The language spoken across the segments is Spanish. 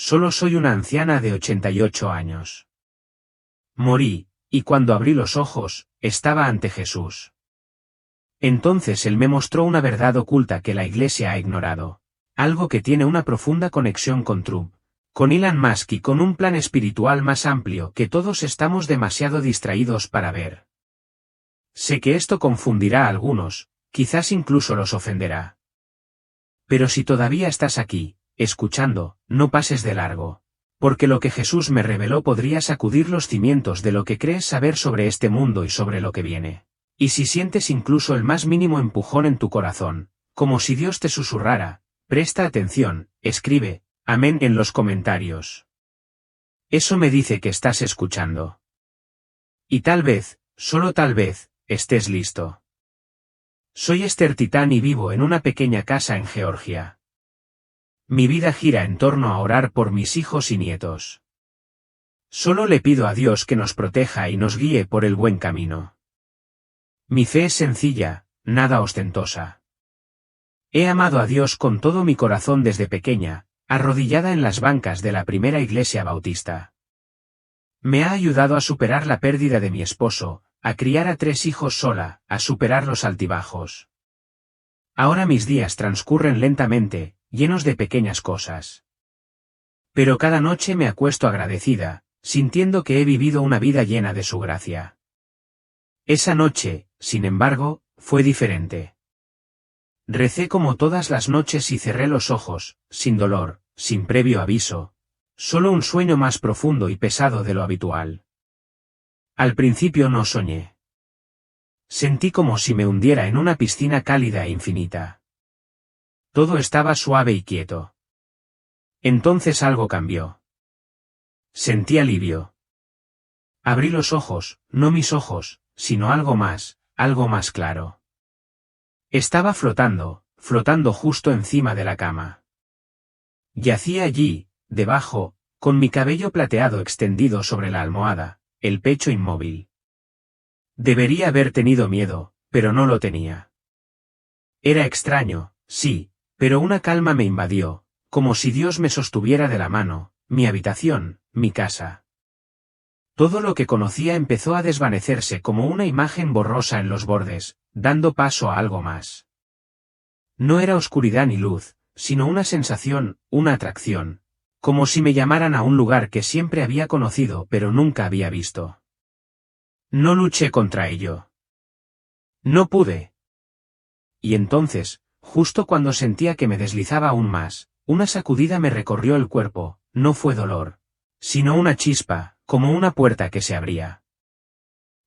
Solo soy una anciana de 88 años. Morí, y cuando abrí los ojos, estaba ante Jesús. Entonces él me mostró una verdad oculta que la Iglesia ha ignorado. Algo que tiene una profunda conexión con Trump, con Elon Musk y con un plan espiritual más amplio que todos estamos demasiado distraídos para ver. Sé que esto confundirá a algunos, quizás incluso los ofenderá. Pero si todavía estás aquí, escuchando, no pases de largo. Porque lo que Jesús me reveló podría sacudir los cimientos de lo que crees saber sobre este mundo y sobre lo que viene. Y si sientes incluso el más mínimo empujón en tu corazón, como si Dios te susurrara, presta atención, escribe, amén en los comentarios. Eso me dice que estás escuchando. Y tal vez, solo tal vez, estés listo. Soy Esther Titán y vivo en una pequeña casa en Georgia. Mi vida gira en torno a orar por mis hijos y nietos. Solo le pido a Dios que nos proteja y nos guíe por el buen camino. Mi fe es sencilla, nada ostentosa. He amado a Dios con todo mi corazón desde pequeña, arrodillada en las bancas de la primera iglesia bautista. Me ha ayudado a superar la pérdida de mi esposo, a criar a 3 hijos sola, a superar los altibajos. Ahora mis días transcurren lentamente, llenos de pequeñas cosas. Pero cada noche me acuesto agradecida, sintiendo que he vivido una vida llena de su gracia. Esa noche, sin embargo, fue diferente. Recé como todas las noches y cerré los ojos, sin dolor, sin previo aviso. Solo un sueño más profundo y pesado de lo habitual. Al principio no soñé. Sentí como si me hundiera en una piscina cálida e infinita. Todo estaba suave y quieto. Entonces algo cambió. Sentí alivio. Abrí los ojos, no mis ojos, sino algo más claro. Estaba flotando justo encima de la cama. Yacía allí, debajo, con mi cabello plateado extendido sobre la almohada, el pecho inmóvil. Debería haber tenido miedo, pero no lo tenía. Era extraño, sí, pero una calma me invadió, como si Dios me sostuviera de la mano, mi habitación, mi casa. Todo lo que conocía empezó a desvanecerse como una imagen borrosa en los bordes, dando paso a algo más. No era oscuridad ni luz, sino una sensación, una atracción, como si me llamaran a un lugar que siempre había conocido pero nunca había visto. No luché contra ello. No pude. Y entonces, justo cuando sentía que me deslizaba aún más, una sacudida me recorrió el cuerpo, no fue dolor, sino una chispa, como una puerta que se abría.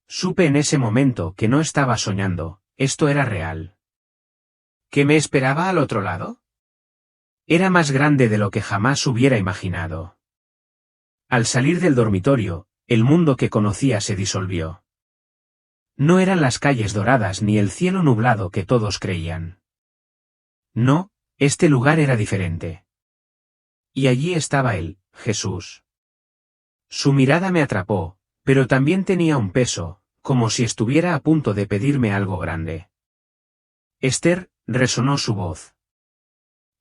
Supe en ese momento que no estaba soñando, esto era real. ¿Qué me esperaba al otro lado? Era más grande de lo que jamás hubiera imaginado. Al salir del dormitorio, el mundo que conocía se disolvió. No eran las calles doradas ni el cielo nublado que todos creían. No, este lugar era diferente. Y allí estaba él, Jesús. Su mirada me atrapó, pero también tenía un peso, como si estuviera a punto de pedirme algo grande. Esther, resonó su voz.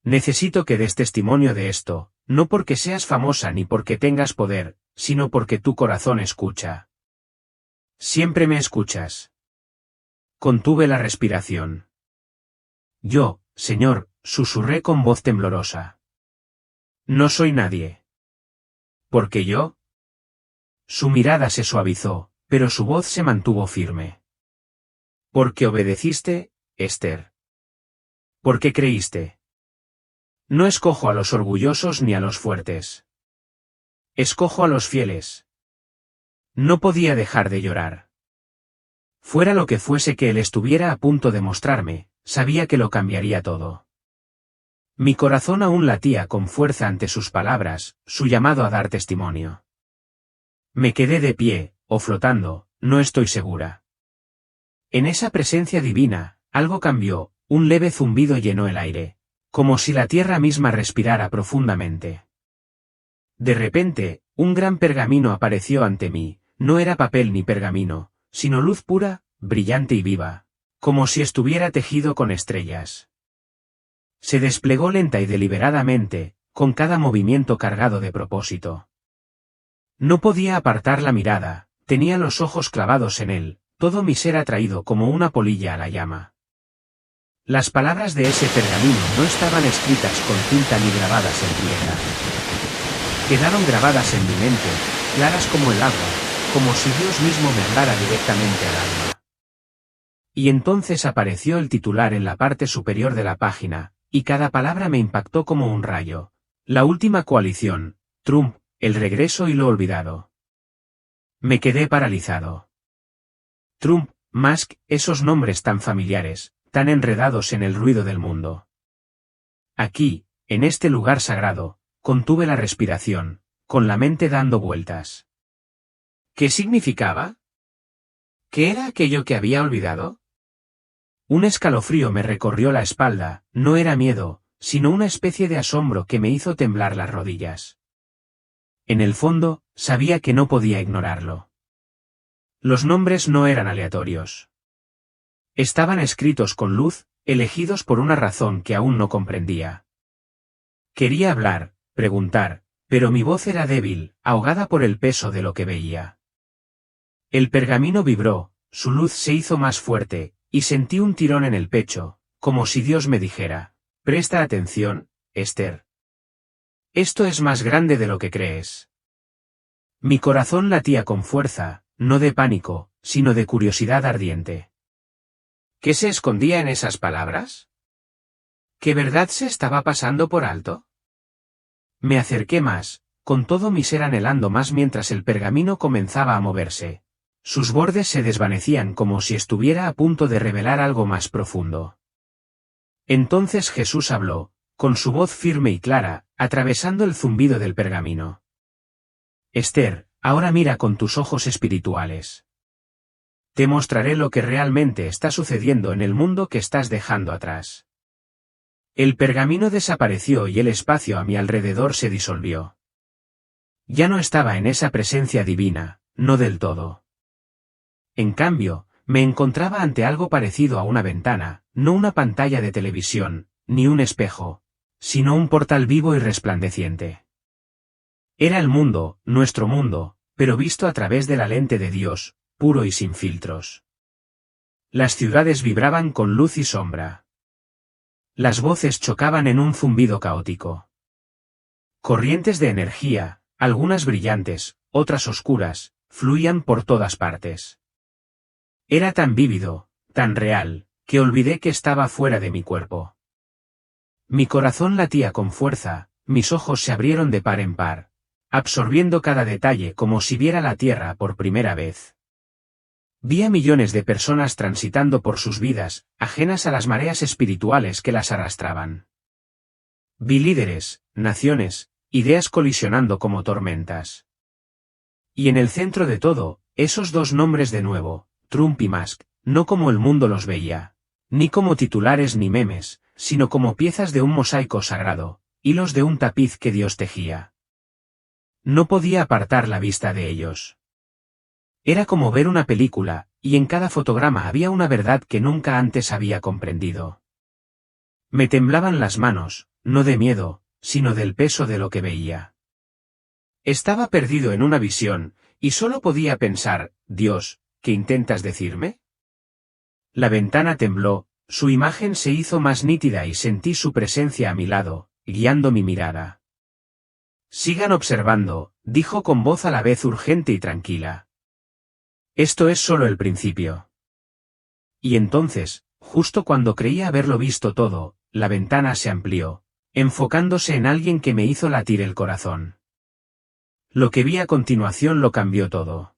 Necesito que des testimonio de esto, no porque seas famosa ni porque tengas poder, sino porque tu corazón escucha. Siempre me escuchas. Contuve la respiración. Yo, Señor, susurré con voz temblorosa. No soy nadie. ¿Por qué yo? Su mirada se suavizó, pero su voz se mantuvo firme. Porque obedeciste, Esther. Porque creíste. No escojo a los orgullosos ni a los fuertes. Escojo a los fieles. No podía dejar de llorar. Fuera lo que fuese que él estuviera a punto de mostrarme, sabía que lo cambiaría todo. Mi corazón aún latía con fuerza ante sus palabras, su llamado a dar testimonio. Me quedé de pie, o flotando, no estoy segura. En esa presencia divina, algo cambió, un leve zumbido llenó el aire, como si la tierra misma respirara profundamente. De repente, un gran pergamino apareció ante mí, no era papel ni pergamino, sino luz pura, brillante y viva, como si estuviera tejido con estrellas. Se desplegó lenta y deliberadamente, con cada movimiento cargado de propósito. No podía apartar la mirada, tenía los ojos clavados en él, todo mi ser atraído como una polilla a la llama. Las palabras de ese pergamino no estaban escritas con tinta ni grabadas en piedra. Quedaron grabadas en mi mente, claras como el agua, como si Dios mismo me hablara directamente al alma. Y entonces apareció el titular en la parte superior de la página, y cada palabra me impactó como un rayo. La última coalición, Trump, el regreso y lo olvidado. Me quedé paralizado. Trump, Musk, esos nombres tan familiares, tan enredados en el ruido del mundo. Aquí, en este lugar sagrado, contuve la respiración, con la mente dando vueltas. ¿Qué significaba? ¿Qué era aquello que había olvidado? Un escalofrío me recorrió la espalda, no era miedo, sino una especie de asombro que me hizo temblar las rodillas. En el fondo, sabía que no podía ignorarlo. Los nombres no eran aleatorios. Estaban escritos con luz, elegidos por una razón que aún no comprendía. Quería hablar, preguntar, pero mi voz era débil, ahogada por el peso de lo que veía. El pergamino vibró, su luz se hizo más fuerte, y sentí un tirón en el pecho, como si Dios me dijera, presta atención, Esther. Esto es más grande de lo que crees. Mi corazón latía con fuerza, no de pánico, sino de curiosidad ardiente. ¿Qué se escondía en esas palabras? ¿Qué verdad se estaba pasando por alto? Me acerqué más, con todo mi ser anhelando más mientras el pergamino comenzaba a moverse. Sus bordes se desvanecían como si estuviera a punto de revelar algo más profundo. Entonces Jesús habló, con su voz firme y clara, atravesando el zumbido del pergamino. Esther, ahora mira con tus ojos espirituales. Te mostraré lo que realmente está sucediendo en el mundo que estás dejando atrás. El pergamino desapareció y el espacio a mi alrededor se disolvió. Ya no estaba en esa presencia divina, no del todo. En cambio, me encontraba ante algo parecido a una ventana, no una pantalla de televisión, ni un espejo, sino un portal vivo y resplandeciente. Era el mundo, nuestro mundo, pero visto a través de la lente de Dios, puro y sin filtros. Las ciudades vibraban con luz y sombra. Las voces chocaban en un zumbido caótico. Corrientes de energía, algunas brillantes, otras oscuras, fluían por todas partes. Era tan vívido, tan real, que olvidé que estaba fuera de mi cuerpo. Mi corazón latía con fuerza, mis ojos se abrieron de par en par, absorbiendo cada detalle como si viera la tierra por primera vez. Vi a millones de personas transitando por sus vidas, ajenas a las mareas espirituales que las arrastraban. Vi líderes, naciones, ideas colisionando como tormentas. Y en el centro de todo, esos dos nombres de nuevo, Trump y Musk, no como el mundo los veía, ni como titulares ni memes, sino como piezas de un mosaico sagrado, hilos de un tapiz que Dios tejía. No podía apartar la vista de ellos. Era como ver una película, y en cada fotograma había una verdad que nunca antes había comprendido. Me temblaban las manos, no de miedo, sino del peso de lo que veía. Estaba perdido en una visión, y solo podía pensar, Dios, ¿qué intentas decirme? La ventana tembló, su imagen se hizo más nítida y sentí su presencia a mi lado, guiando mi mirada. Sigan observando, dijo con voz a la vez urgente y tranquila. Esto es solo el principio. Y entonces, justo cuando creía haberlo visto todo, la ventana se amplió, enfocándose en alguien que me hizo latir el corazón. Lo que vi a continuación lo cambió todo.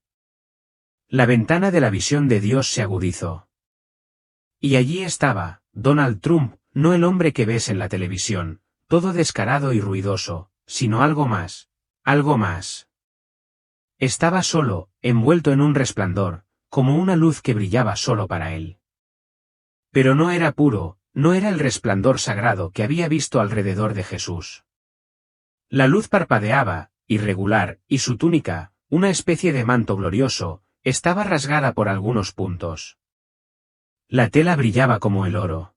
La ventana de la visión de Dios se agudizó. Y allí estaba, Donald Trump, no el hombre que ves en la televisión, todo descarado y ruidoso, sino algo más, algo más. Estaba solo, envuelto en un resplandor, como una luz que brillaba solo para él. Pero no era puro, no era el resplandor sagrado que había visto alrededor de Jesús. La luz parpadeaba, irregular, y su túnica, una especie de manto glorioso, estaba rasgada por algunos puntos. La tela brillaba como el oro.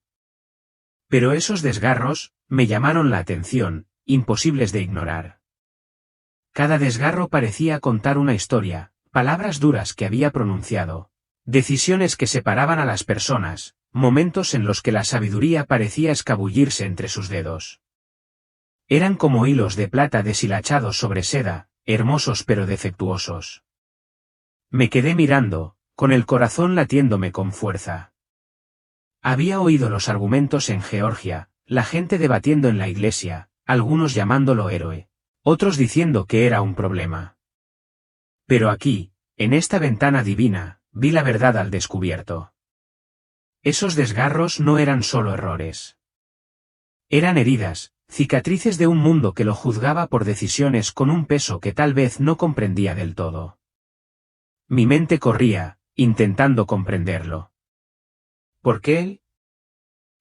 Pero esos desgarros, me llamaron la atención, imposibles de ignorar. Cada desgarro parecía contar una historia, palabras duras que había pronunciado, decisiones que separaban a las personas, momentos en los que la sabiduría parecía escabullirse entre sus dedos. Eran como hilos de plata deshilachados sobre seda, hermosos pero defectuosos. Me quedé mirando, con el corazón latiéndome con fuerza. Había oído los argumentos en Georgia, la gente debatiendo en la iglesia, algunos llamándolo héroe, otros diciendo que era un problema. Pero aquí, en esta ventana divina, vi la verdad al descubierto. Esos desgarros no eran solo errores. Eran heridas, cicatrices de un mundo que lo juzgaba por decisiones con un peso que tal vez no comprendía del todo. Mi mente corría, intentando comprenderlo. ¿Por qué él?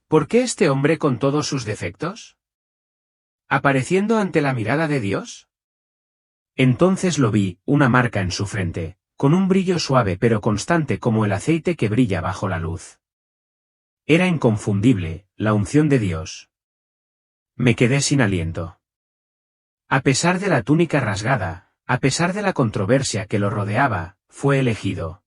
¿Por qué este hombre con todos sus defectos? ¿Apareciendo ante la mirada de Dios? Entonces lo vi, una marca en su frente, con un brillo suave pero constante como el aceite que brilla bajo la luz. Era inconfundible, la unción de Dios. Me quedé sin aliento. A pesar de la túnica rasgada, a pesar de la controversia que lo rodeaba, fue elegido.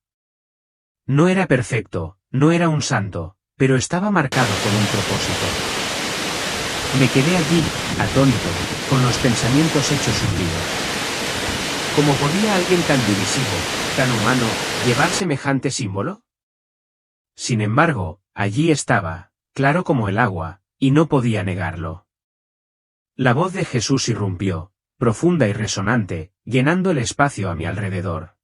No era perfecto, no era un santo, pero estaba marcado con un propósito. Me quedé allí, atónito, con los pensamientos hechos un lío. ¿Cómo podía alguien tan divisivo, tan humano, llevar semejante símbolo? Sin embargo, allí estaba, claro como el agua, y no podía negarlo. La voz de Jesús irrumpió, profunda y resonante, llenando el espacio a mi alrededor.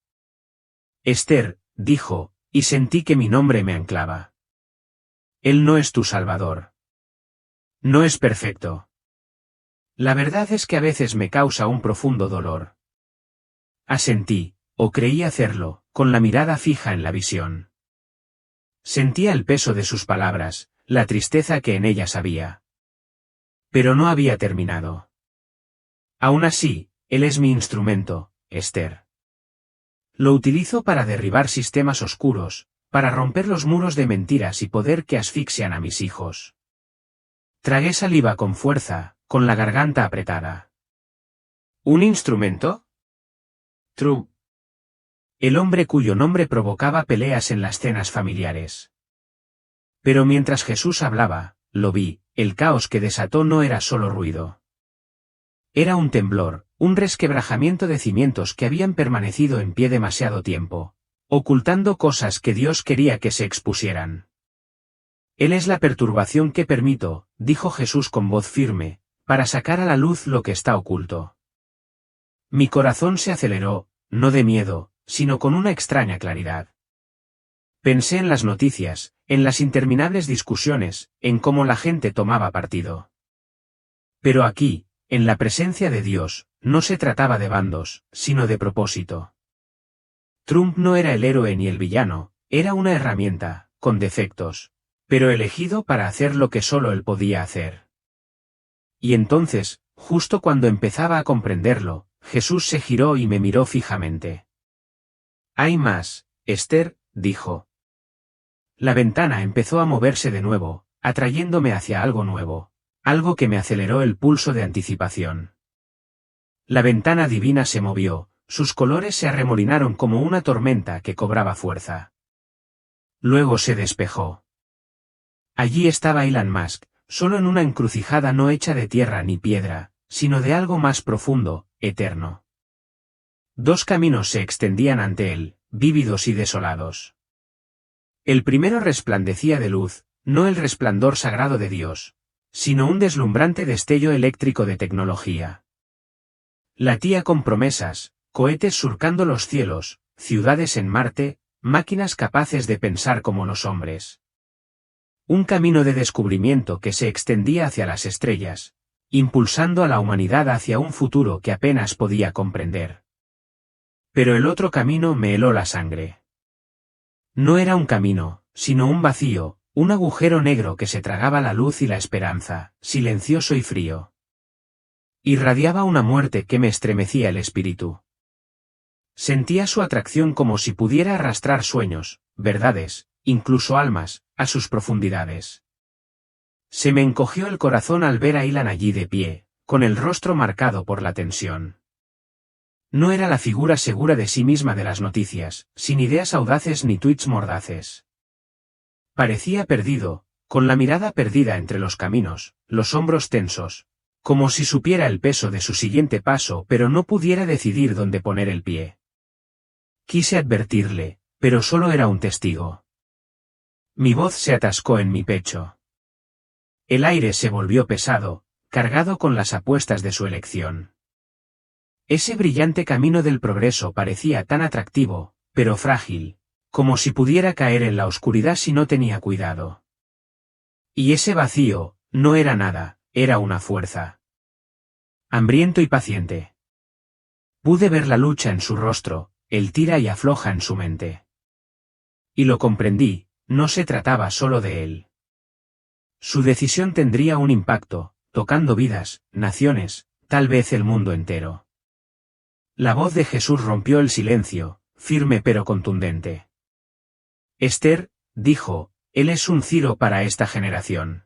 Esther, dijo, y sentí que mi nombre me anclaba. Él no es tu Salvador. No es perfecto. La verdad es que a veces me causa un profundo dolor. Asentí, o creí hacerlo, con la mirada fija en la visión. Sentía el peso de sus palabras, la tristeza que en ellas había. Pero no había terminado. Aún así, él es mi instrumento, Esther. Lo utilizo para derribar sistemas oscuros, para romper los muros de mentiras y poder que asfixian a mis hijos. Tragué saliva con fuerza, con la garganta apretada. ¿Un instrumento? True. El hombre cuyo nombre provocaba peleas en las cenas familiares. Pero mientras Jesús hablaba, lo vi, el caos que desató no era solo ruido. Era un temblor, un resquebrajamiento de cimientos que habían permanecido en pie demasiado tiempo, ocultando cosas que Dios quería que se expusieran. Él es la perturbación que permito, dijo Jesús con voz firme, para sacar a la luz lo que está oculto. Mi corazón se aceleró, no de miedo, sino con una extraña claridad. Pensé en las noticias, en las interminables discusiones, en cómo la gente tomaba partido. Pero aquí, en la presencia de Dios, no se trataba de bandos, sino de propósito. Trump no era el héroe ni el villano, era una herramienta, con defectos, pero elegido para hacer lo que solo él podía hacer. Y entonces, justo cuando empezaba a comprenderlo, Jesús se giró y me miró fijamente. Hay más, Esther, dijo. La ventana empezó a moverse de nuevo, atrayéndome hacia algo nuevo, algo que me aceleró el pulso de anticipación. La ventana divina se movió, sus colores se arremolinaron como una tormenta que cobraba fuerza. Luego se despejó. Allí estaba Elon Musk, solo en una encrucijada no hecha de tierra ni piedra, sino de algo más profundo, eterno. Dos caminos se extendían ante él, vívidos y desolados. El primero resplandecía de luz, no el resplandor sagrado de Dios, sino un deslumbrante destello eléctrico de tecnología. Latía con promesas, cohetes surcando los cielos, ciudades en Marte, máquinas capaces de pensar como los hombres. Un camino de descubrimiento que se extendía hacia las estrellas, impulsando a la humanidad hacia un futuro que apenas podía comprender. Pero el otro camino me heló la sangre. No era un camino, sino un vacío, un agujero negro que se tragaba la luz y la esperanza, silencioso y frío. Irradiaba una muerte que me estremecía el espíritu. Sentía su atracción como si pudiera arrastrar sueños, verdades, incluso almas, a sus profundidades. Se me encogió el corazón al ver a Ilan allí de pie, con el rostro marcado por la tensión. No era la figura segura de sí misma de las noticias, sin ideas audaces ni tuits mordaces. Parecía perdido, con la mirada perdida entre los caminos, los hombros tensos, como si supiera el peso de su siguiente paso pero no pudiera decidir dónde poner el pie. Quise advertirle, pero solo era un testigo. Mi voz se atascó en mi pecho. El aire se volvió pesado, cargado con las apuestas de su elección. Ese brillante camino del progreso parecía tan atractivo, pero frágil, como si pudiera caer en la oscuridad si no tenía cuidado. Y ese vacío, no era nada, era una fuerza. Hambriento y paciente. Pude ver la lucha en su rostro, el tira y afloja en su mente. Y lo comprendí, no se trataba solo de él. Su decisión tendría un impacto, tocando vidas, naciones, tal vez el mundo entero. La voz de Jesús rompió el silencio, firme pero contundente. Esther, dijo, él es un Ciro para esta generación.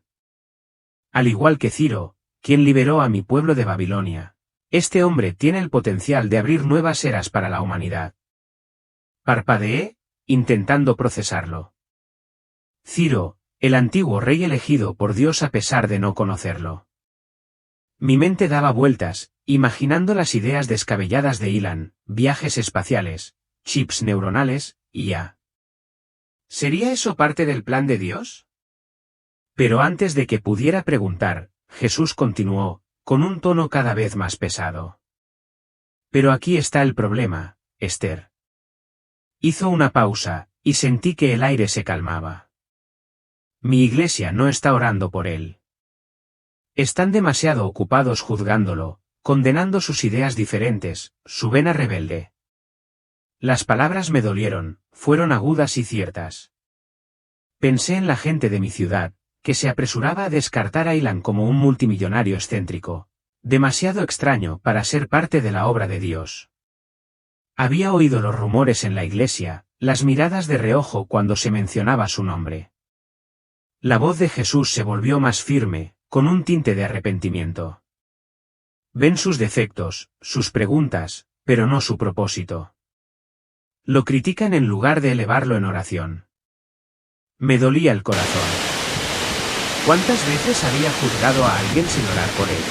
Al igual que Ciro, quien liberó a mi pueblo de Babilonia, este hombre tiene el potencial de abrir nuevas eras para la humanidad. Parpadeé, intentando procesarlo. Ciro, el antiguo rey elegido por Dios a pesar de no conocerlo. Mi mente daba vueltas, imaginando las ideas descabelladas de Elon, viajes espaciales, chips neuronales, IA. ¿Sería eso parte del plan de Dios? Pero antes de que pudiera preguntar, Jesús continuó, con un tono cada vez más pesado. Pero aquí está el problema, Esther. Hizo una pausa, y sentí que el aire se calmaba. Mi iglesia no está orando por él. Están demasiado ocupados juzgándolo, condenando sus ideas diferentes, su vena rebelde. Las palabras me dolieron, fueron agudas y ciertas. Pensé en la gente de mi ciudad, que se apresuraba a descartar a Elon como un multimillonario excéntrico, demasiado extraño para ser parte de la obra de Dios. Había oído los rumores en la iglesia, las miradas de reojo cuando se mencionaba su nombre. La voz de Jesús se volvió más firme, con un tinte de arrepentimiento. Ven sus defectos, sus preguntas, pero no su propósito. Lo critican en lugar de elevarlo en oración. Me dolía el corazón. ¿Cuántas veces había juzgado a alguien sin orar por él?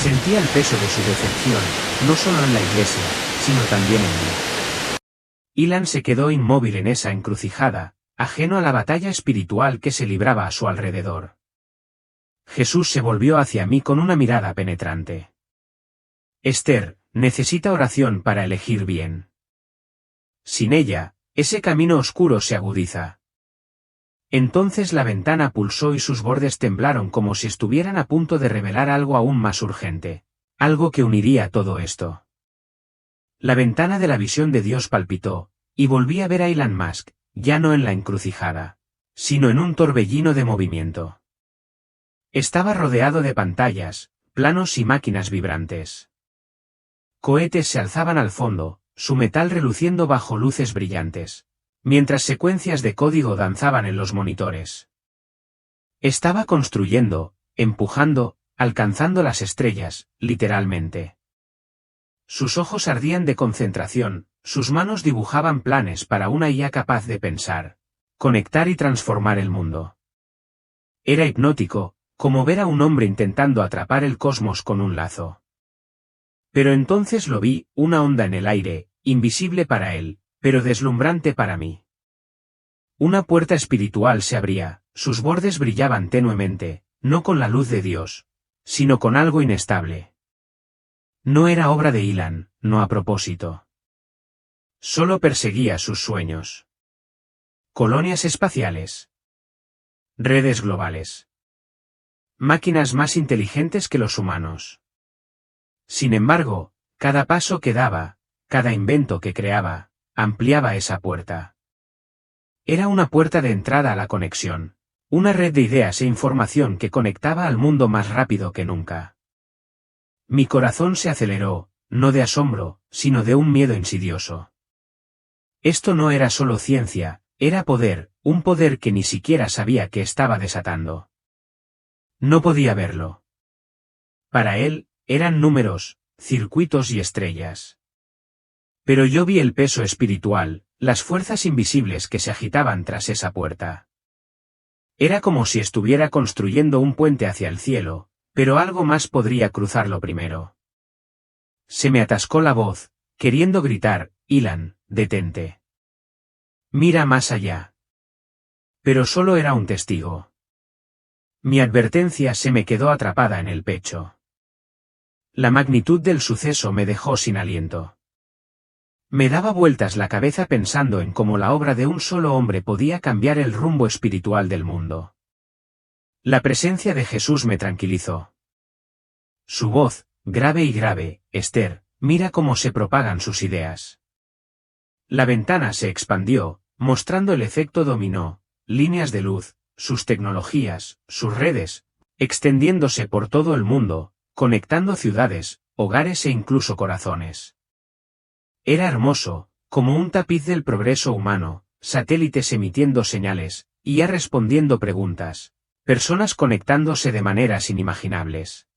Sentía el peso de su decepción, no solo en la iglesia, sino también en mí. Elon se quedó inmóvil en esa encrucijada, ajeno a la batalla espiritual que se libraba a su alrededor. Jesús se volvió hacia mí con una mirada penetrante. Esther, necesita oración para elegir bien. Sin ella, ese camino oscuro se agudiza. Entonces la ventana pulsó y sus bordes temblaron como si estuvieran a punto de revelar algo aún más urgente, algo que uniría todo esto. La ventana de la visión de Dios palpitó, y volví a ver a Elon Musk, ya no en la encrucijada, sino en un torbellino de movimiento. Estaba rodeado de pantallas, planos y máquinas vibrantes. Cohetes se alzaban al fondo, su metal reluciendo bajo luces brillantes, mientras secuencias de código danzaban en los monitores. Estaba construyendo, empujando, alcanzando las estrellas, literalmente. Sus ojos ardían de concentración, sus manos dibujaban planes para una IA capaz de pensar, conectar y transformar el mundo. Era hipnótico, como ver a un hombre intentando atrapar el cosmos con un lazo. Pero entonces lo vi, una onda en el aire, invisible para él, pero deslumbrante para mí. Una puerta espiritual se abría, sus bordes brillaban tenuemente, no con la luz de Dios, sino con algo inestable. No era obra de Elon, no a propósito. Solo perseguía sus sueños. Colonias espaciales. Redes globales. Máquinas más inteligentes que los humanos. Sin embargo, cada paso que daba, cada invento que creaba, ampliaba esa puerta. Era una puerta de entrada a la conexión, una red de ideas e información que conectaba al mundo más rápido que nunca. Mi corazón se aceleró, no de asombro, sino de un miedo insidioso. Esto no era solo ciencia, era poder, un poder que ni siquiera sabía que estaba desatando. No podía verlo. Para él, eran números, circuitos y estrellas. Pero yo vi el peso espiritual, las fuerzas invisibles que se agitaban tras esa puerta. Era como si estuviera construyendo un puente hacia el cielo, pero algo más podría cruzarlo primero. Se me atascó la voz, queriendo gritar, Ilan, detente. Mira más allá. Pero solo era un testigo. Mi advertencia se me quedó atrapada en el pecho. La magnitud del suceso me dejó sin aliento. Me daba vueltas la cabeza pensando en cómo la obra de un solo hombre podía cambiar el rumbo espiritual del mundo. La presencia de Jesús me tranquilizó. Su voz, grave y grave, Esther, mira cómo se propagan sus ideas. La ventana se expandió, mostrando el efecto dominó, líneas de luz, sus tecnologías, sus redes, extendiéndose por todo el mundo, conectando ciudades, hogares e incluso corazones. Era hermoso, como un tapiz del progreso humano, satélites emitiendo señales, IA respondiendo preguntas, personas conectándose de maneras inimaginables.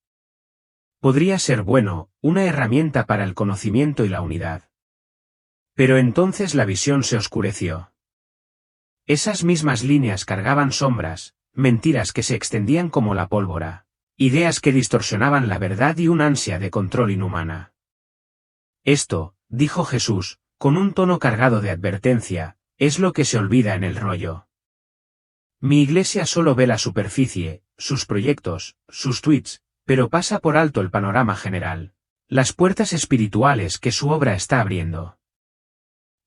Podría ser bueno, una herramienta para el conocimiento y la unidad. Pero entonces la visión se oscureció. Esas mismas líneas cargaban sombras, mentiras que se extendían como la pólvora, ideas que distorsionaban la verdad y un ansia de control inhumana. Esto, dijo Jesús, con un tono cargado de advertencia, es lo que se olvida en el rollo. Mi iglesia solo ve la superficie, sus proyectos, sus tweets, pero pasa por alto el panorama general, las puertas espirituales que su obra está abriendo.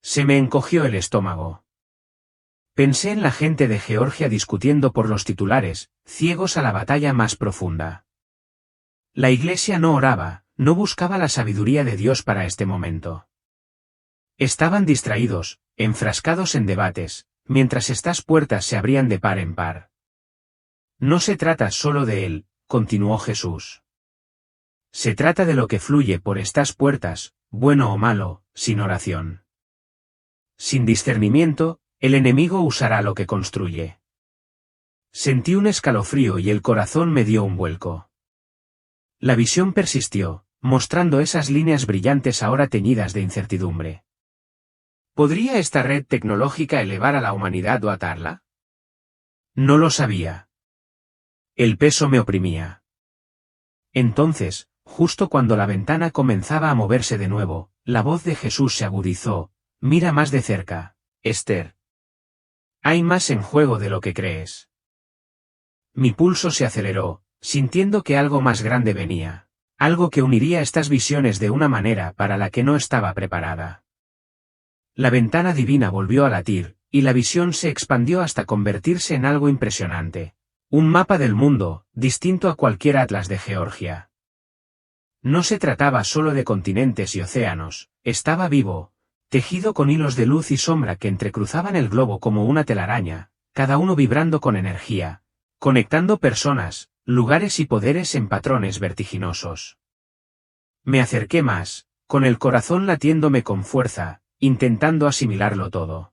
Se me encogió el estómago. Pensé en la gente de Georgia discutiendo por los titulares, ciegos a la batalla más profunda. La iglesia no oraba, no buscaba la sabiduría de Dios para este momento. Estaban distraídos, enfrascados en debates, mientras estas puertas se abrían de par en par. No se trata solo de él, continuó Jesús. Se trata de lo que fluye por estas puertas, bueno o malo, sin oración. Sin discernimiento, el enemigo usará lo que construye. Sentí un escalofrío y el corazón me dio un vuelco. La visión persistió, mostrando esas líneas brillantes ahora teñidas de incertidumbre. ¿Podría esta red tecnológica elevar a la humanidad o atarla? No lo sabía. El peso me oprimía. Entonces, justo cuando la ventana comenzaba a moverse de nuevo, la voz de Jesús se agudizó, mira más de cerca, Esther. Hay más en juego de lo que crees. Mi pulso se aceleró, sintiendo que algo más grande venía, algo que uniría estas visiones de una manera para la que no estaba preparada. La ventana divina volvió a latir, y la visión se expandió hasta convertirse en algo impresionante. Un mapa del mundo, distinto a cualquier atlas de Georgia. No se trataba solo de continentes y océanos, estaba vivo, tejido con hilos de luz y sombra que entrecruzaban el globo como una telaraña, cada uno vibrando con energía, conectando personas, lugares y poderes en patrones vertiginosos. Me acerqué más, con el corazón latiéndome con fuerza, intentando asimilarlo todo.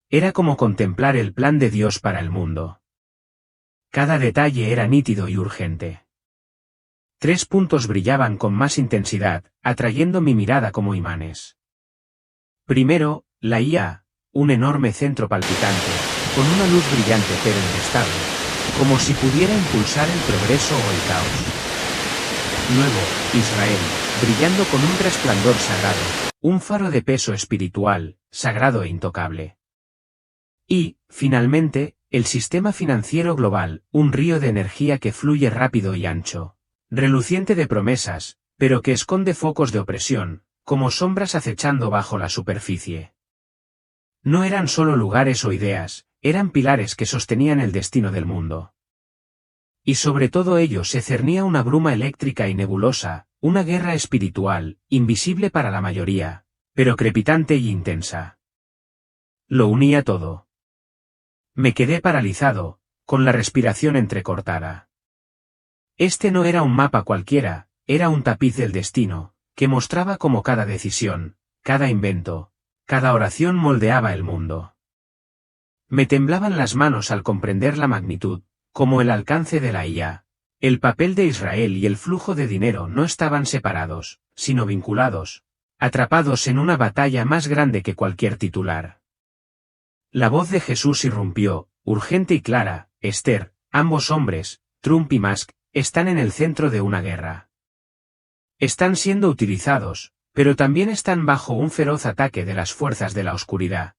Era como contemplar el plan de Dios para el mundo. Cada detalle era nítido y urgente. 3 puntos brillaban con más intensidad, atrayendo mi mirada como imanes. Primero, la IA, un enorme centro palpitante, con una luz brillante pero inestable, como si pudiera impulsar el progreso o el caos. Luego, Israel, brillando con un resplandor sagrado, un faro de peso espiritual, sagrado e intocable. Y, finalmente, el sistema financiero global, un río de energía que fluye rápido y ancho, reluciente de promesas, pero que esconde focos de opresión, como sombras acechando bajo la superficie. No eran solo lugares o ideas, eran pilares que sostenían el destino del mundo. Y sobre todo ello se cernía una bruma eléctrica y nebulosa, una guerra espiritual, invisible para la mayoría, pero crepitante y intensa. Lo unía todo. Me quedé paralizado, con la respiración entrecortada. Este no era un mapa cualquiera, era un tapiz del destino, que mostraba cómo cada decisión, cada invento, cada oración moldeaba el mundo. Me temblaban las manos al comprender la magnitud, como el alcance de la IA, El papel de Israel y el flujo de dinero no estaban separados, sino vinculados, atrapados en una batalla más grande que cualquier titular. La voz de Jesús irrumpió, urgente y clara: Esther, ambos hombres, Trump y Musk, están en el centro de una guerra. Están siendo utilizados, pero también están bajo un feroz ataque de las fuerzas de la oscuridad.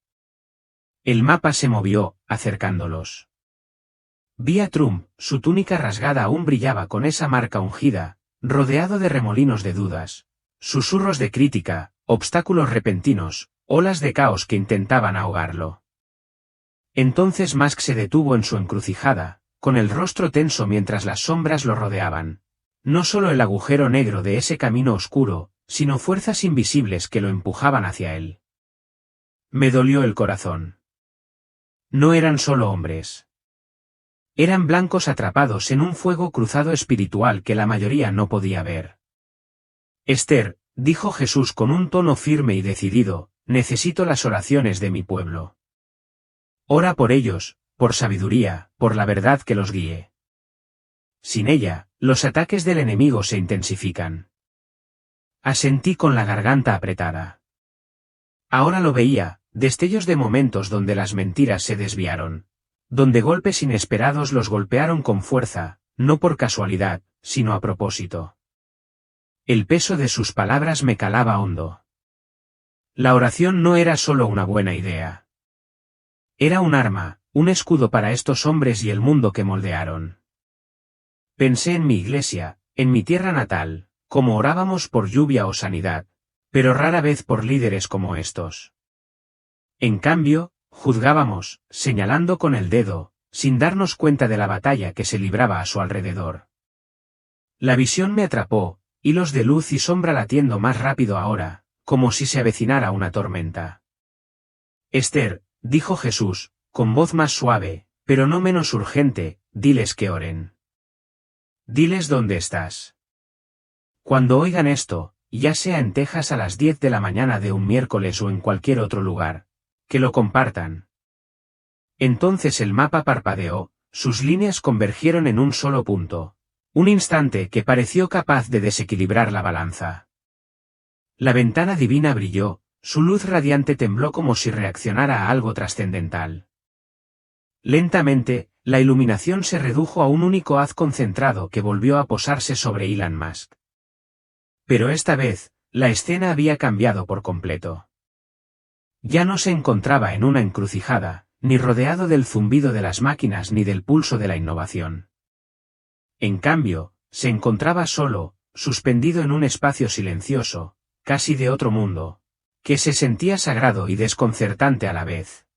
El mapa se movió, acercándolos. Vi a Trump, su túnica rasgada aún brillaba con esa marca ungida, rodeado de remolinos de dudas, susurros de crítica, obstáculos repentinos, olas de caos que intentaban ahogarlo. Entonces Musk se detuvo en su encrucijada, con el rostro tenso mientras las sombras lo rodeaban. No solo el agujero negro de ese camino oscuro, sino fuerzas invisibles que lo empujaban hacia él. Me dolió el corazón. No eran solo hombres. Eran blancos atrapados en un fuego cruzado espiritual que la mayoría no podía ver. Esther, dijo Jesús con un tono firme y decidido, necesito las oraciones de mi pueblo. Ora por ellos, por sabiduría, por la verdad que los guíe. Sin ella, los ataques del enemigo se intensifican. Asentí con la garganta apretada. Ahora lo veía, destellos de momentos donde las mentiras se desviaron. Donde golpes inesperados los golpearon con fuerza, no por casualidad, sino a propósito. El peso de sus palabras me calaba hondo. La oración no era solo una buena idea. Era un arma, un escudo para estos hombres y el mundo que moldearon. Pensé en mi iglesia, en mi tierra natal, como orábamos por lluvia o sanidad, pero rara vez por líderes como estos. En cambio, juzgábamos, señalando con el dedo, sin darnos cuenta de la batalla que se libraba a su alrededor. La visión me atrapó, hilos de luz y sombra latiendo más rápido ahora, como si se avecinara una tormenta. Esther, dijo Jesús, con voz más suave, pero no menos urgente, diles que oren. Diles dónde estás. Cuando oigan esto, ya sea en Texas a las 10 de la mañana de un miércoles o en cualquier otro lugar, que lo compartan. Entonces el mapa parpadeó, sus líneas convergieron en un solo punto. Un instante que pareció capaz de desequilibrar la balanza. La ventana divina brilló, su luz radiante tembló como si reaccionara a algo trascendental. Lentamente, la iluminación se redujo a un único haz concentrado que volvió a posarse sobre Elon Musk. Pero esta vez, la escena había cambiado por completo. Ya no se encontraba en una encrucijada, ni rodeado del zumbido de las máquinas ni del pulso de la innovación. En cambio, se encontraba solo, suspendido en un espacio silencioso, casi de otro mundo, que se sentía sagrado y desconcertante a la vez.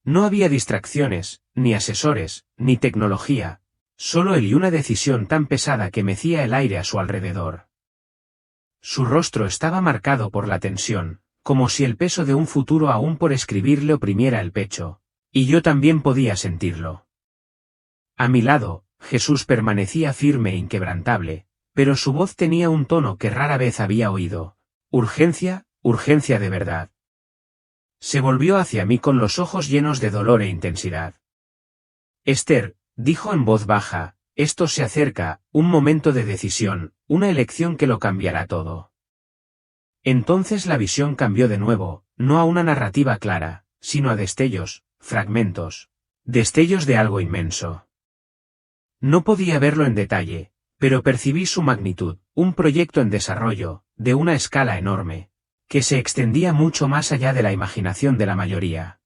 No había distracciones, ni asesores, ni tecnología, solo él y una decisión tan pesada que mecía el aire a su alrededor. Su rostro estaba marcado por la tensión, como si el peso de un futuro aún por escribir le oprimiera el pecho, y yo también podía sentirlo. A mi lado, Jesús permanecía firme e inquebrantable, pero su voz tenía un tono que rara vez había oído. Urgencia, urgencia de verdad. Se volvió hacia mí con los ojos llenos de dolor e intensidad. Esther, dijo en voz baja, esto se acerca, un momento de decisión, una elección que lo cambiará todo. Entonces la visión cambió de nuevo, no a una narrativa clara, sino a destellos, fragmentos, destellos de algo inmenso. No podía verlo en detalle, pero percibí su magnitud, un proyecto en desarrollo, de una escala enorme, que se extendía mucho más allá de la imaginación de la mayoría.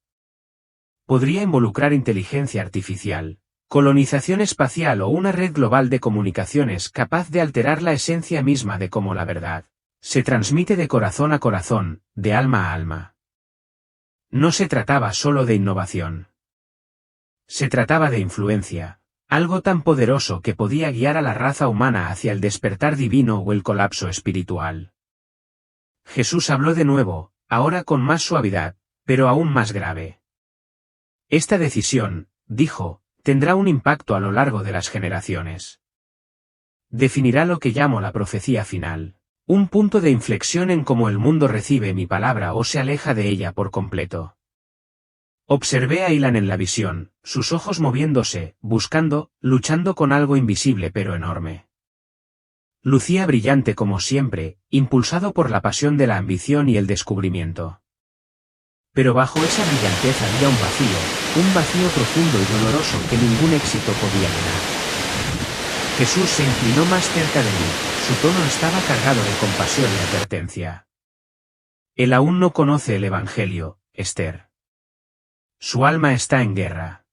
Podría involucrar inteligencia artificial, colonización espacial o una red global de comunicaciones capaz de alterar la esencia misma de cómo la verdad se transmite de corazón a corazón, de alma a alma. No se trataba solo de innovación. Se trataba de influencia, algo tan poderoso que podía guiar a la raza humana hacia el despertar divino o el colapso espiritual. Jesús habló de nuevo, ahora con más suavidad, pero aún más grave. Esta decisión, dijo, tendrá un impacto a lo largo de las generaciones. Definirá lo que llamo la profecía final, un punto de inflexión en cómo el mundo recibe mi palabra o se aleja de ella por completo. Observé a Ilan en la visión, sus ojos moviéndose, buscando, luchando con algo invisible pero enorme. Lucía brillante como siempre, impulsado por la pasión de la ambición y el descubrimiento. Pero bajo esa brillantez había un vacío profundo y doloroso que ningún éxito podía llenar. Jesús se inclinó más cerca de mí, su tono estaba cargado de compasión y advertencia. Él aún no conoce el Evangelio, Esther. Su alma está en guerra.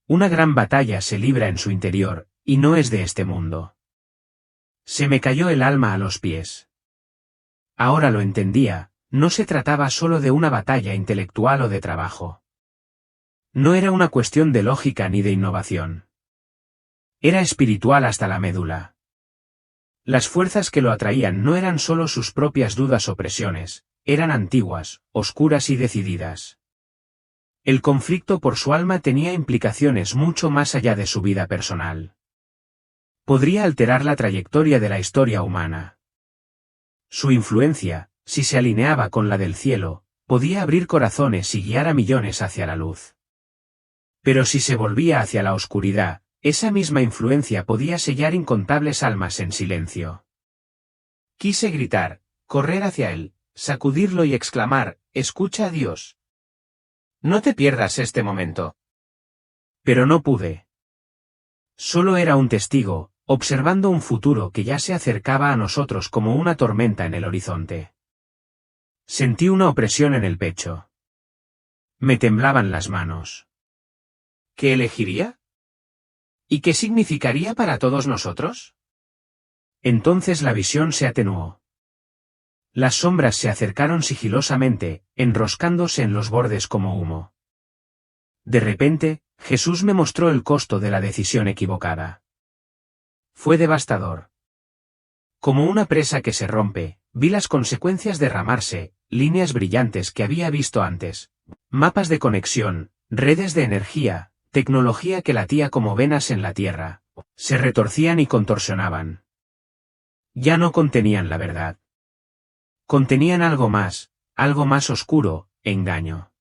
Una gran batalla se libra en su interior, y no es de este mundo. Se me cayó el alma a los pies. Ahora lo entendía, no se trataba solo de una batalla intelectual o de trabajo. No era una cuestión de lógica ni de innovación. Era espiritual hasta la médula. Las fuerzas que lo atraían no eran solo sus propias dudas o presiones, eran antiguas, oscuras y decididas. El conflicto por su alma tenía implicaciones mucho más allá de su vida personal. Podría alterar la trayectoria de la historia humana. Su influencia, si se alineaba con la del cielo, podía abrir corazones y guiar a millones hacia la luz. Pero si se volvía hacia la oscuridad, esa misma influencia podía sellar incontables almas en silencio. Quise gritar, correr hacia él, sacudirlo y exclamar, «Escucha a Dios. No te pierdas este momento». Pero no pude. Solo era un testigo, observando un futuro que ya se acercaba a nosotros como una tormenta en el horizonte. Sentí una opresión en el pecho. Me temblaban las manos. ¿Qué elegiría? ¿Y qué significaría para todos nosotros? Entonces la visión se atenuó. Las sombras se acercaron sigilosamente, enroscándose en los bordes como humo. De repente, Jesús me mostró el costo de la decisión equivocada. Fue devastador. Como una presa que se rompe, vi las consecuencias derramarse, líneas brillantes que había visto antes, mapas de conexión, redes de energía, tecnología que latía como venas en la tierra, se retorcían y contorsionaban. Ya no contenían la verdad. Contenían algo más oscuro, engaño.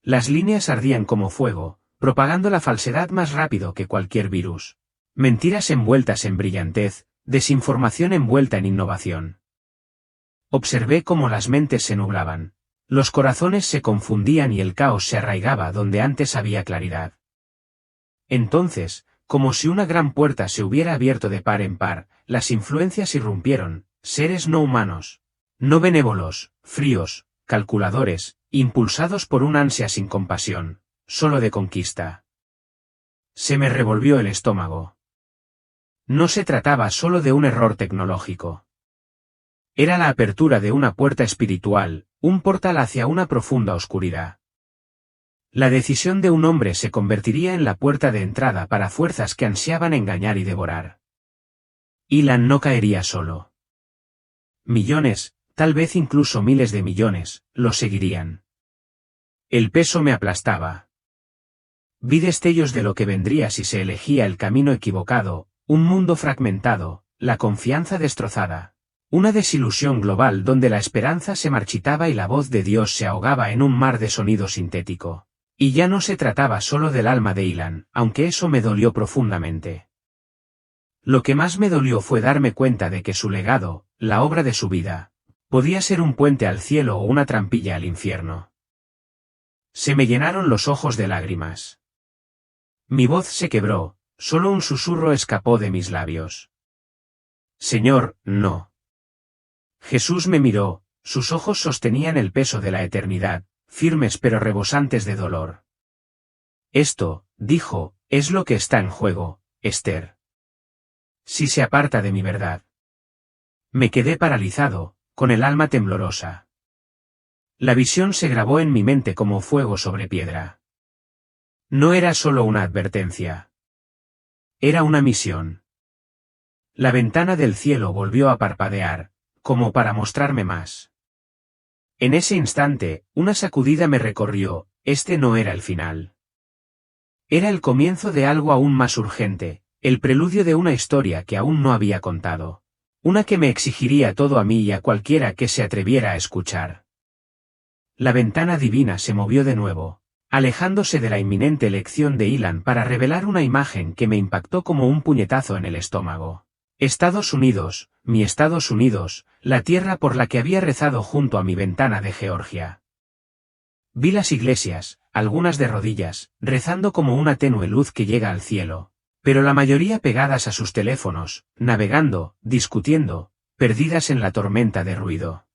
Las líneas ardían como fuego, propagando la falsedad más rápido que cualquier virus. Mentiras envueltas en brillantez, desinformación envuelta en innovación. Observé cómo las mentes se nublaban. Los corazones se confundían y el caos se arraigaba donde antes había claridad. Entonces, como si una gran puerta se hubiera abierto de par en par, las influencias irrumpieron, seres no humanos, no benévolos, fríos, calculadores, impulsados por un ansia sin compasión, solo de conquista. Se me revolvió el estómago. No se trataba solo de un error tecnológico. Era la apertura de una puerta espiritual, un portal hacia una profunda oscuridad. La decisión de un hombre se convertiría en la puerta de entrada para fuerzas que ansiaban engañar y devorar. Ilan no caería solo. Millones, tal vez incluso miles de millones, lo seguirían. El peso me aplastaba. Vi destellos de lo que vendría si se elegía el camino equivocado, un mundo fragmentado, la confianza destrozada. Una desilusión global donde la esperanza se marchitaba y la voz de Dios se ahogaba en un mar de sonido sintético. Y ya no se trataba solo del alma de Ilan, aunque eso me dolió profundamente. Lo que más me dolió fue darme cuenta de que su legado, la obra de su vida, podía ser un puente al cielo o una trampilla al infierno. Se me llenaron los ojos de lágrimas. Mi voz se quebró, solo un susurro escapó de mis labios. Señor, no. Jesús me miró, sus ojos sostenían el peso de la eternidad, firmes pero rebosantes de dolor. Esto, dijo, es lo que está en juego, Esther. Si se aparta de mi verdad. Me quedé paralizado, con el alma temblorosa. La visión se grabó en mi mente como fuego sobre piedra. No era solo una advertencia. Era una misión. La ventana del cielo volvió a parpadear, como para mostrarme más. En ese instante, una sacudida me recorrió, este no era el final. Era el comienzo de algo aún más urgente, el preludio de una historia que aún no había contado. Una que me exigiría todo a mí y a cualquiera que se atreviera a escuchar. La ventana divina se movió de nuevo, alejándose de la inminente elección de Ilan para revelar una imagen que me impactó como un puñetazo en el estómago. Estados Unidos, mi Estados Unidos, la tierra por la que había rezado junto a mi ventana de Georgia. Vi las iglesias, algunas de rodillas, rezando como una tenue luz que llega al cielo, pero la mayoría pegadas a sus teléfonos, navegando, discutiendo, perdidas en la tormenta de ruido.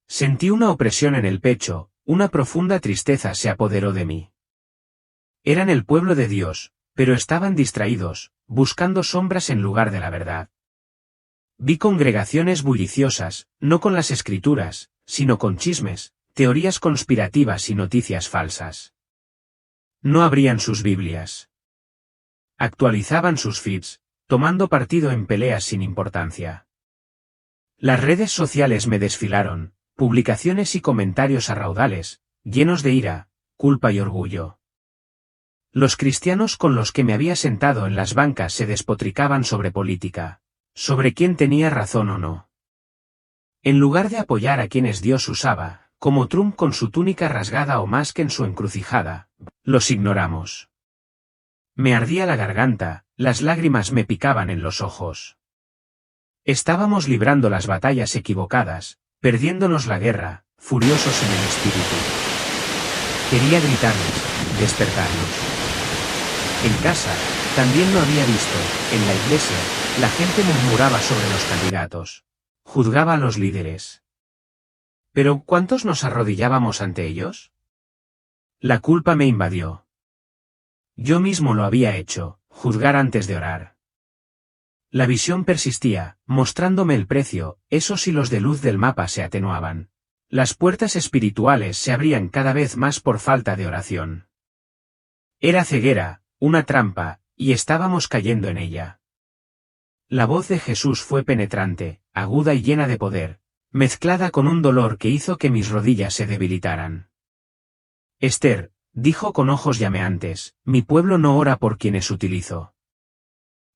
Sentí una opresión en el pecho, una profunda tristeza se apoderó de mí. Eran el pueblo de Dios, pero estaban distraídos, buscando sombras en lugar de la verdad. Vi congregaciones bulliciosas, no con las escrituras, sino con chismes, teorías conspirativas y noticias falsas. No abrían sus Biblias. Actualizaban sus feeds, tomando partido en peleas sin importancia. Las redes sociales me desfilaron, publicaciones y comentarios a raudales, llenos de ira, culpa y orgullo. Los cristianos con los que me había sentado en las bancas se despotricaban sobre política, sobre quién tenía razón o no. En lugar de apoyar a quienes Dios usaba, como Trump con su túnica rasgada o más que en su encrucijada, los ignoramos. Me ardía la garganta, las lágrimas me picaban en los ojos. Estábamos librando las batallas equivocadas, perdiéndonos la guerra, furiosos en el espíritu. Quería gritarles, despertarlos. En casa, también lo había visto, en la iglesia, la gente murmuraba sobre los candidatos. Juzgaba a los líderes. ¿Pero cuántos nos arrodillábamos ante ellos? La culpa me invadió. Yo mismo lo había hecho, juzgar antes de orar. La visión persistía, mostrándome el precio, esos hilos de luz del mapa se atenuaban. Las puertas espirituales se abrían cada vez más por falta de oración. Era ceguera, una trampa, y estábamos cayendo en ella. La voz de Jesús fue penetrante, aguda y llena de poder, mezclada con un dolor que hizo que mis rodillas se debilitaran. Esther, dijo con ojos llameantes, mi pueblo no ora por quienes utilizo.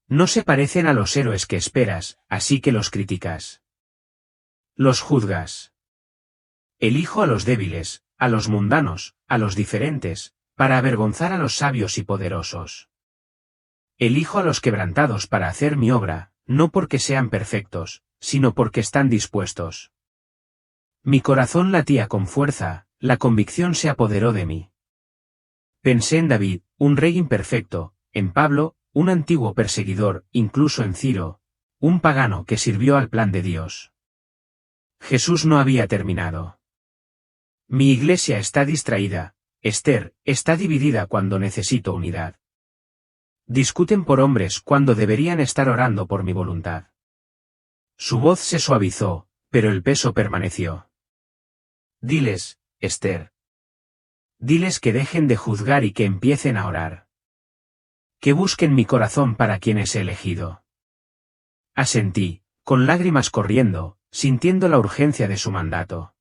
No se parecen a los héroes que esperas, así que los criticas. Los juzgas. Elijo a los débiles, a los mundanos, a los diferentes, para avergonzar a los sabios y poderosos. Elijo a los quebrantados para hacer mi obra, no porque sean perfectos, sino porque están dispuestos. Mi corazón latía con fuerza, la convicción se apoderó de mí. Pensé en David, un rey imperfecto, en Pablo, un antiguo perseguidor, incluso en Ciro, un pagano que sirvió al plan de Dios. Jesús no había terminado. Mi iglesia está distraída, Esther, está dividida cuando necesito unidad. Discuten por hombres cuando deberían estar orando por mi voluntad. Su voz se suavizó, pero el peso permaneció. Diles, Esther. Diles que dejen de juzgar y que empiecen a orar. Que busquen mi corazón para quienes he elegido. Asentí, con lágrimas corriendo, sintiendo la urgencia de su mandato.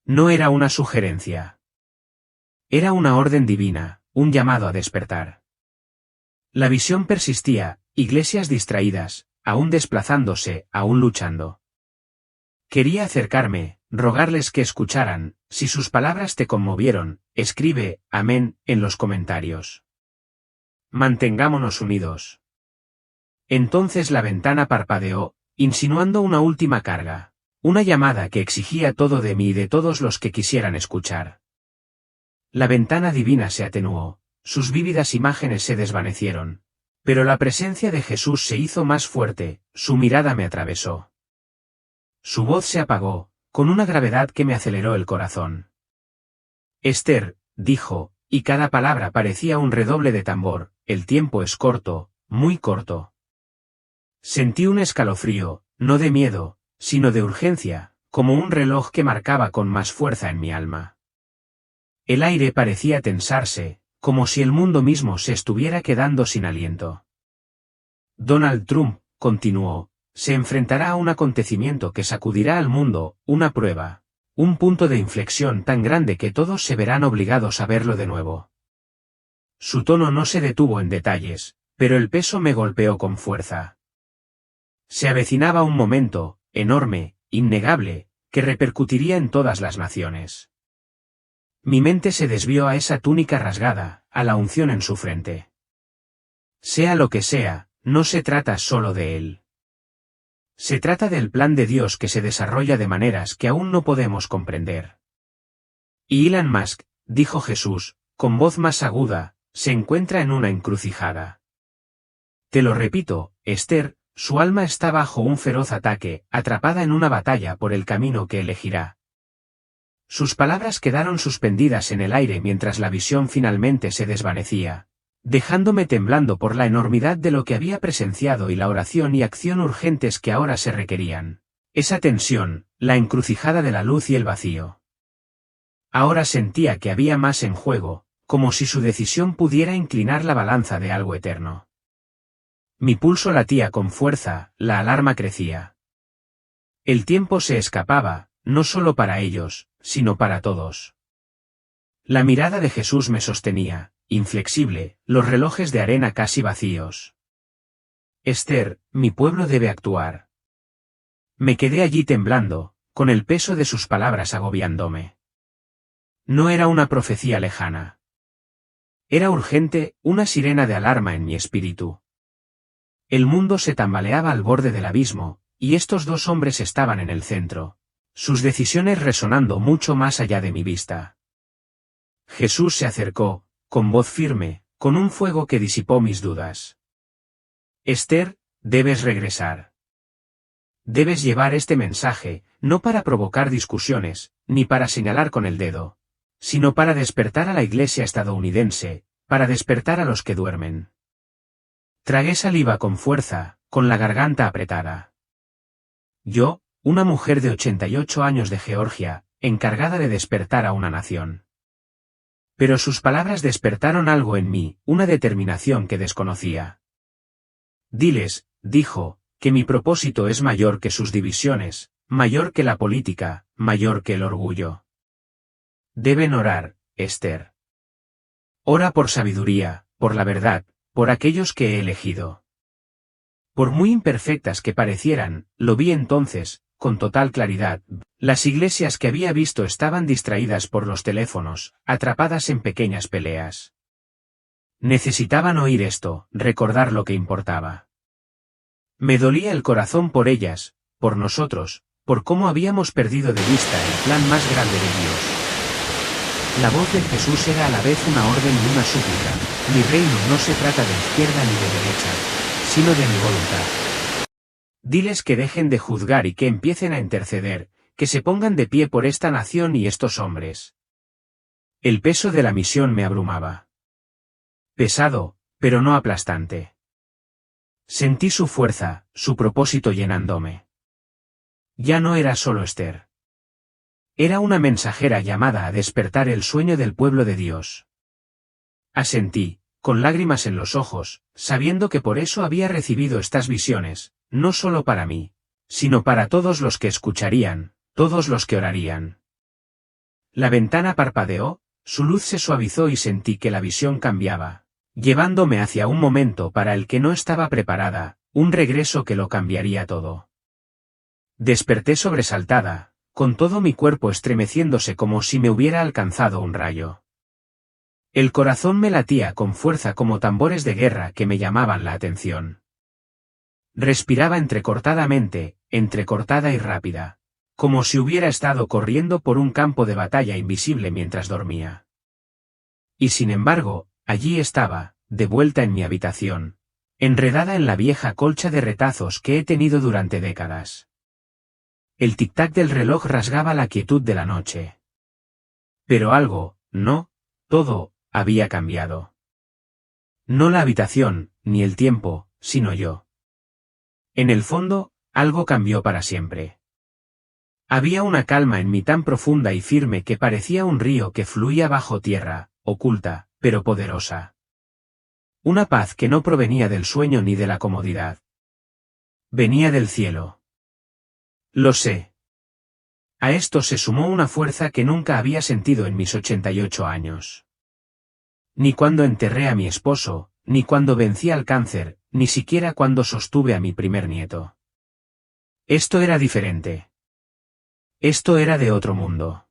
No era una sugerencia. Era una orden divina, un llamado a despertar. La visión persistía, iglesias distraídas, aún desplazándose, aún luchando. Quería acercarme, rogarles que escucharan, si sus palabras te conmovieron, escribe, amén, en los comentarios. Mantengámonos unidos. Entonces la ventana parpadeó, insinuando una última carga, una llamada que exigía todo de mí y de todos los que quisieran escuchar. La ventana divina se atenuó, sus vívidas imágenes se desvanecieron, pero la presencia de Jesús se hizo más fuerte, su mirada me atravesó. Su voz se apagó, con una gravedad que me aceleró el corazón. Esther, dijo, y cada palabra parecía un redoble de tambor, el tiempo es corto, muy corto. Sentí un escalofrío, no de miedo, sino de urgencia, como un reloj que marcaba con más fuerza en mi alma. El aire parecía tensarse, como si el mundo mismo se estuviera quedando sin aliento. Donald Trump, continuó, se enfrentará a un acontecimiento que sacudirá al mundo, una prueba, un punto de inflexión tan grande que todos se verán obligados a verlo de nuevo. Su tono no se detuvo en detalles, pero el peso me golpeó con fuerza. Se avecinaba un momento, enorme, innegable, que repercutiría en todas las naciones. Mi mente se desvió a esa túnica rasgada, a la unción en su frente. Sea lo que sea, no se trata solo de él. Se trata del plan de Dios que se desarrolla de maneras que aún no podemos comprender. Y Elon Musk, dijo Jesús, con voz más aguda, se encuentra en una encrucijada. Te lo repito, Esther, su alma está bajo un feroz ataque, atrapada en una batalla por el camino que elegirá. Sus palabras quedaron suspendidas en el aire mientras la visión finalmente se desvanecía, dejándome temblando por la enormidad de lo que había presenciado y la oración y acción urgentes que ahora se requerían. Esa tensión, la encrucijada de la luz y el vacío. Ahora sentía que había más en juego, como si su decisión pudiera inclinar la balanza de algo eterno. Mi pulso latía con fuerza, la alarma crecía. El tiempo se escapaba, no solo para ellos, sino para todos. La mirada de Jesús me sostenía, inflexible, los relojes de arena casi vacíos. Esther, mi pueblo debe actuar. Me quedé allí temblando, con el peso de sus palabras agobiándome. No era una profecía lejana. Era urgente, una sirena de alarma en mi espíritu. El mundo se tambaleaba al borde del abismo, y estos dos hombres estaban en el centro, sus decisiones resonando mucho más allá de mi vista. Jesús se acercó, con voz firme, con un fuego que disipó mis dudas. Esther, debes regresar. Debes llevar este mensaje, no para provocar discusiones, ni para señalar con el dedo, sino para despertar a la Iglesia estadounidense, para despertar a los que duermen. Tragué saliva con fuerza, con la garganta apretada. Yo, una mujer de 88 años de Georgia, encargada de despertar a una nación. Pero sus palabras despertaron algo en mí, una determinación que desconocía. Diles, dijo, que mi propósito es mayor que sus divisiones, mayor que la política, mayor que el orgullo. Deben orar, Esther. Ora por sabiduría, por la verdad, por aquellos que he elegido. Por muy imperfectas que parecieran, lo vi entonces, con total claridad, las iglesias que había visto estaban distraídas por los teléfonos, atrapadas en pequeñas peleas. Necesitaban oír esto, recordar lo que importaba. Me dolía el corazón por ellas, por nosotros, por cómo habíamos perdido de vista el plan más grande de Dios. La voz de Jesús era a la vez una orden y una súplica. Mi reino no se trata de izquierda ni de derecha, sino de mi voluntad. Diles que dejen de juzgar y que empiecen a interceder, que se pongan de pie por esta nación y estos hombres. El peso de la misión me abrumaba. Pesado, pero no aplastante. Sentí su fuerza, su propósito llenándome. Ya no era solo Esther. Era una mensajera llamada a despertar el sueño del pueblo de Dios. Asentí, con lágrimas en los ojos, sabiendo que por eso había recibido estas visiones, no solo para mí, sino para todos los que escucharían, todos los que orarían. La ventana parpadeó, su luz se suavizó y sentí que la visión cambiaba, llevándome hacia un momento para el que no estaba preparada, un regreso que lo cambiaría todo. Desperté sobresaltada, con todo mi cuerpo estremeciéndose como si me hubiera alcanzado un rayo. El corazón me latía con fuerza como tambores de guerra que me llamaban la atención. Respiraba entrecortadamente, entrecortada y rápida, como si hubiera estado corriendo por un campo de batalla invisible mientras dormía. Y sin embargo, allí estaba, de vuelta en mi habitación, enredada en la vieja colcha de retazos que he tenido durante décadas. El tic-tac del reloj rasgaba la quietud de la noche. Pero algo, no, todo, había cambiado. No la habitación, ni el tiempo, sino yo. En el fondo, algo cambió para siempre. Había una calma en mí tan profunda y firme que parecía un río que fluía bajo tierra, oculta, pero poderosa. Una paz que no provenía del sueño ni de la comodidad. Venía del cielo. Lo sé. A esto se sumó una fuerza que nunca había sentido en mis 88 años. Ni cuando enterré a mi esposo, ni cuando vencí al cáncer, ni siquiera cuando sostuve a mi primer nieto. Esto era diferente. Esto era de otro mundo.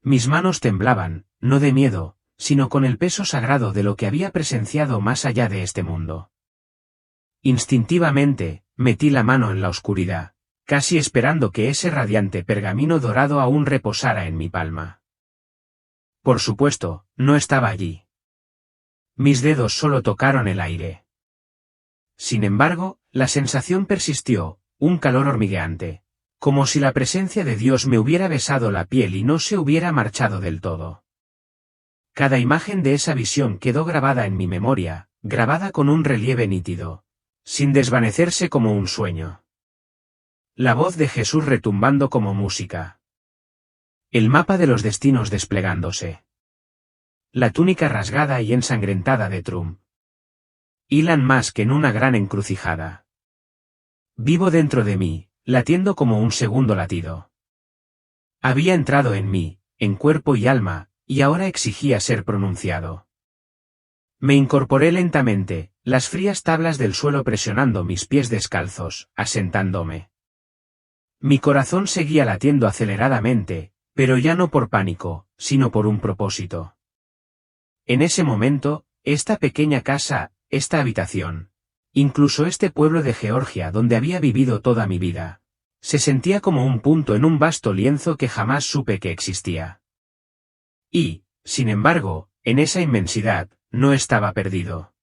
Mis manos temblaban, no de miedo, sino con el peso sagrado de lo que había presenciado más allá de este mundo. Instintivamente, metí la mano en la oscuridad, casi esperando que ese radiante pergamino dorado aún reposara en mi palma. Por supuesto, no estaba allí. Mis dedos solo tocaron el aire. Sin embargo, la sensación persistió, un calor hormigueante, como si la presencia de Dios me hubiera besado la piel y no se hubiera marchado del todo. Cada imagen de esa visión quedó grabada en mi memoria, grabada con un relieve nítido, sin desvanecerse como un sueño. La voz de Jesús retumbando como música. El mapa de los destinos desplegándose. La túnica rasgada y ensangrentada de Trump. Elon Musk en una gran encrucijada. Vivo dentro de mí, latiendo como un segundo latido. Había entrado en mí, en cuerpo y alma, y ahora exigía ser pronunciado. Me incorporé lentamente, las frías tablas del suelo presionando mis pies descalzos, asentándome. Mi corazón seguía latiendo aceleradamente, pero ya no por pánico, sino por un propósito. En ese momento, esta pequeña casa, esta habitación, incluso este pueblo de Georgia donde había vivido toda mi vida, se sentía como un punto en un vasto lienzo que jamás supe que existía. Y, sin embargo, en esa inmensidad, no estaba perdido.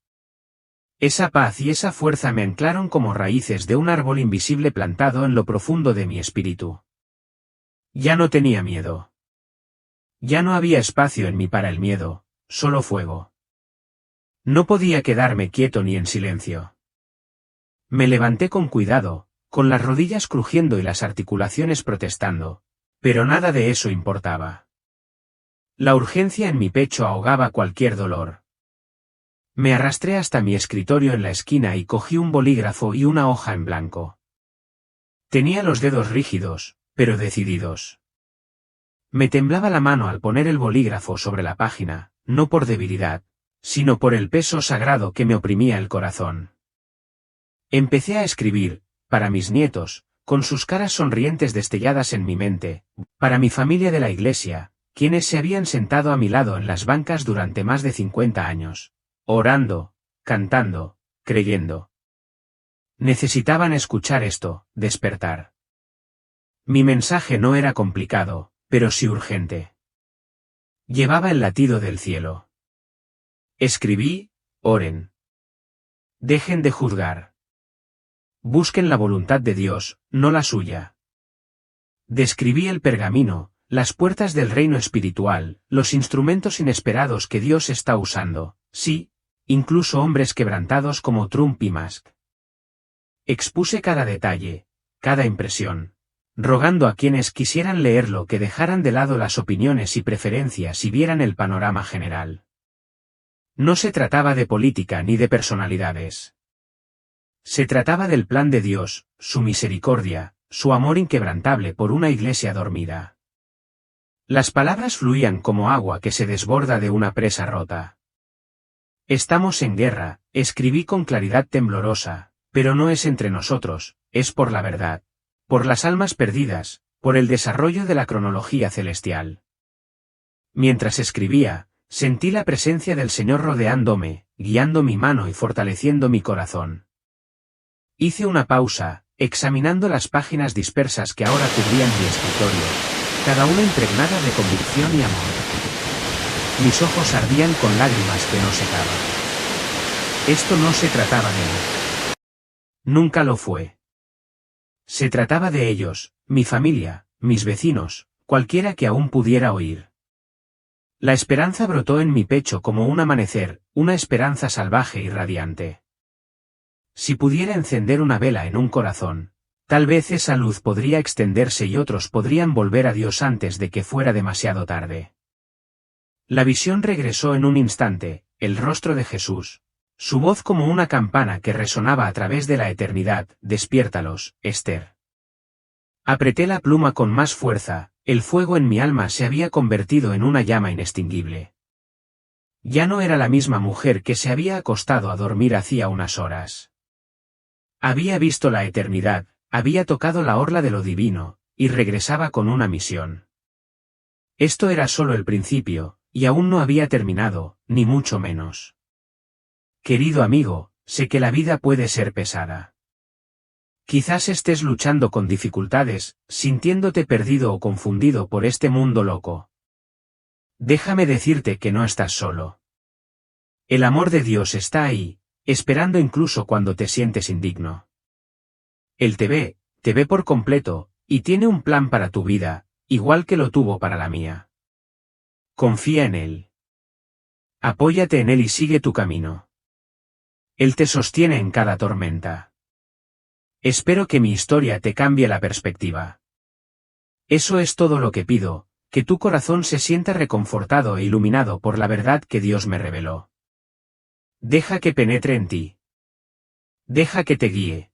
Esa paz y esa fuerza me anclaron como raíces de un árbol invisible plantado en lo profundo de mi espíritu. Ya no tenía miedo. Ya no había espacio en mí para el miedo, solo fuego. No podía quedarme quieto ni en silencio. Me levanté con cuidado, con las rodillas crujiendo y las articulaciones protestando, pero nada de eso importaba. La urgencia en mi pecho ahogaba cualquier dolor. Me arrastré hasta mi escritorio en la esquina y cogí un bolígrafo y una hoja en blanco. Tenía los dedos rígidos, pero decididos. Me temblaba la mano al poner el bolígrafo sobre la página, no por debilidad, sino por el peso sagrado que me oprimía el corazón. Empecé a escribir, para mis nietos, con sus caras sonrientes destelladas en mi mente, para mi familia de la iglesia, quienes se habían sentado a mi lado en las bancas durante más de 50 años, orando, cantando, creyendo. Necesitaban escuchar esto, despertar. Mi mensaje no era complicado, pero sí urgente. Llevaba el latido del cielo. Escribí, oren. Dejen de juzgar. Busquen la voluntad de Dios, no la suya. Describí el pergamino, las puertas del reino espiritual, los instrumentos inesperados que Dios está usando, sí, incluso hombres quebrantados como Trump y Musk. Expuse cada detalle, cada impresión, rogando a quienes quisieran leerlo que dejaran de lado las opiniones y preferencias y vieran el panorama general. No se trataba de política ni de personalidades. Se trataba del plan de Dios, su misericordia, su amor inquebrantable por una iglesia dormida. Las palabras fluían como agua que se desborda de una presa rota. Estamos en guerra, escribí con claridad temblorosa, pero no es entre nosotros, es por la verdad, por las almas perdidas, por el desarrollo de la cronología celestial. Mientras escribía, sentí la presencia del Señor rodeándome, guiando mi mano y fortaleciendo mi corazón. Hice una pausa, examinando las páginas dispersas que ahora cubrían mi escritorio, cada una impregnada de convicción y amor. Mis ojos ardían con lágrimas que no secaban. Esto no se trataba de mí. Nunca lo fue. Se trataba de ellos, mi familia, mis vecinos, cualquiera que aún pudiera oír. La esperanza brotó en mi pecho como un amanecer, una esperanza salvaje y radiante. Si pudiera encender una vela en un corazón, tal vez esa luz podría extenderse y otros podrían volver a Dios antes de que fuera demasiado tarde. La visión regresó en un instante, el rostro de Jesús, su voz como una campana que resonaba a través de la eternidad, despiértalos, Esther. Apreté la pluma con más fuerza, el fuego en mi alma se había convertido en una llama inextinguible. Ya no era la misma mujer que se había acostado a dormir hacía unas horas. Había visto la eternidad, había tocado la orla de lo divino, y regresaba con una misión. Esto era solo el principio, y aún no había terminado, ni mucho menos. Querido amigo, sé que la vida puede ser pesada. Quizás estés luchando con dificultades, sintiéndote perdido o confundido por este mundo loco. Déjame decirte que no estás solo. El amor de Dios está ahí, esperando incluso cuando te sientes indigno. Él te ve por completo, y tiene un plan para tu vida, igual que lo tuvo para la mía. Confía en Él. Apóyate en Él y sigue tu camino. Él te sostiene en cada tormenta. Espero que mi historia te cambie la perspectiva. Eso es todo lo que pido, que tu corazón se sienta reconfortado e iluminado por la verdad que Dios me reveló. Deja que penetre en ti. Deja que te guíe.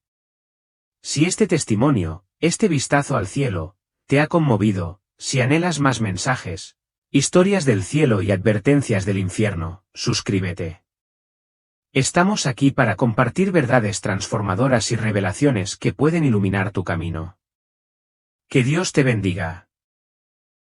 Si este testimonio, este vistazo al cielo, te ha conmovido, si anhelas más mensajes, historias del cielo y advertencias del infierno, suscríbete. Estamos aquí para compartir verdades transformadoras y revelaciones que pueden iluminar tu camino. Que Dios te bendiga.